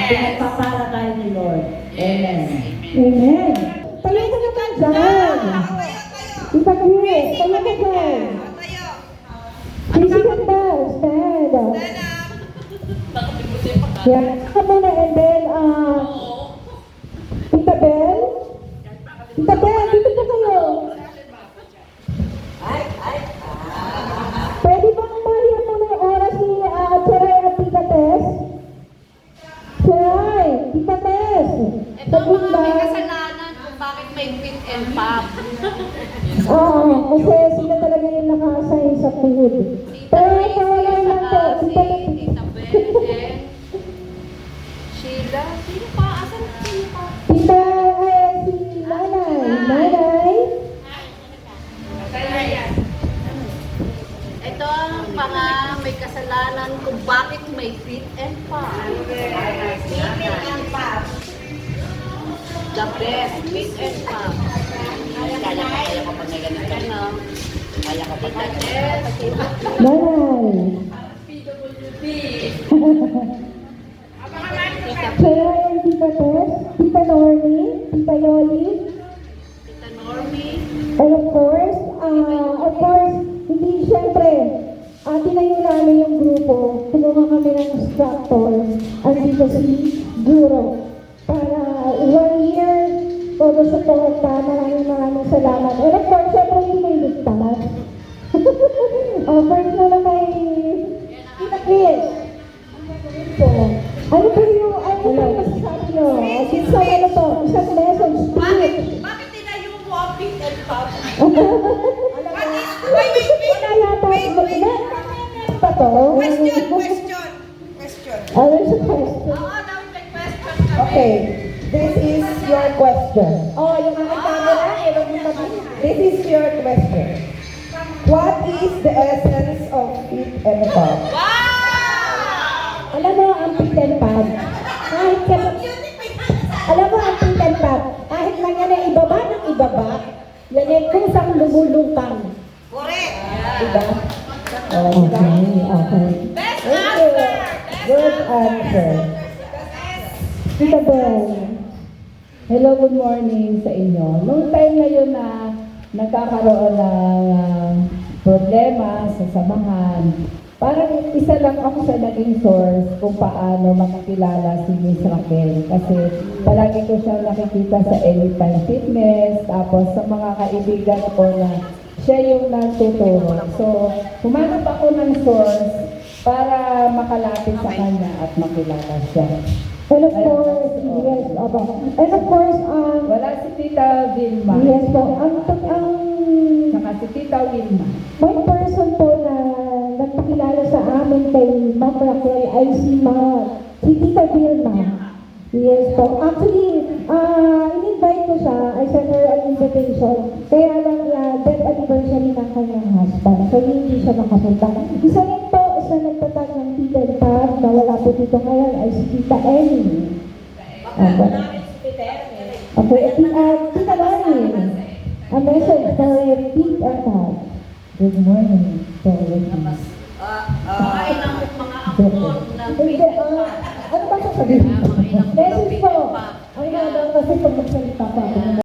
Pinagpapala tayo ni Lord. Amen. Amen. Tayo ka naman dyan. Tita Chris, tayo ka dyan. Physical daw, stand. Yeah, come on and then, Tita Bell? Tita Bell, dito po kayo. Pwede bang marihan mo na yung oras ni Cheray at Tita Tess? Cheray, Tita Tess. Ito ang mga may kasalanan kung bakit may fit and pop. Oo, kasi sila talaga yung naka-assign sa food. Pero wala lang po, Tita Tita Bell, and Sheila. Sino pa? Asan sino pa? Tita, si Nanay. Nanay? Ito ang mga may kasalanan kung bakit may fit and pop. The best fit and pop. Kaya ko pag ganito. Ano? Kaya ko pag ganito. Nanay. Kaya yung Tita Tess, Tita Normy, Tita Yoli, Tita Normie. and of course, hindi siyempre, tinayo namin yung grupo, kumuha kami ng instructor, andito si Guro, para 1 year, todo suporta, maraming salamat. And of course, siyempre hindi may ligtas. First muna kay Tita Chris. Ano ba yung masasabi nyo? Isang ano to, isang message. Bakit tinayo mo ang fit and pop? Wala yata. Meron pa to? Question. There's a question. Oo, dapat may question kami. Okay, this is your question. Oh, yung aking camera, wag mo sabihin. This is your question. What is the essence of fit and pop? Alam mo, ang fit and pop, alam mo, ang fit and pop, kahit lang yan ay ibaba ng ibaba, yan ay kusang lumulutang. Correct. Diba? Okay. Best Thank you. answer. Good answer. Tita Bell. Hello, good morning sa inyo. Nung time ngayon na nagkakaroon ng problema sa samahan, parang isa lang ako sa naging source kung paano makakilala si Miss Raquel. Kasi palagi ko siya nakikita sa Anytime Fitness, tapos sa mga kaibigan ko na siya yung nagtuturo. So, humanap ako ng source para makalapit sa kanya at makilala siya. And of course, yes, aba. And of course, Wala si Tita Vilma. yes po, Saka si Tita Wilma. may person po na nagpakilala sa amin kay Ma'am Raquel ay si Tita Vilma. Yes po. Actually, in-invite ko siya, I sent her an invitation. Kaya lang death anniversary ng kanyang husband. So, hindi siya makapunta. Isa rin po sa nagtatag ng Tita Pab na wala po dito ngayon ay si Tita Ellie. Okay, Tita Lani. A message for Tita Pab. Good morning. Kain ang mga ampon na Hindi, fit and pop. ano ba sasabihin? Message po. Ang gagawin kasi pag magsalita pa ako.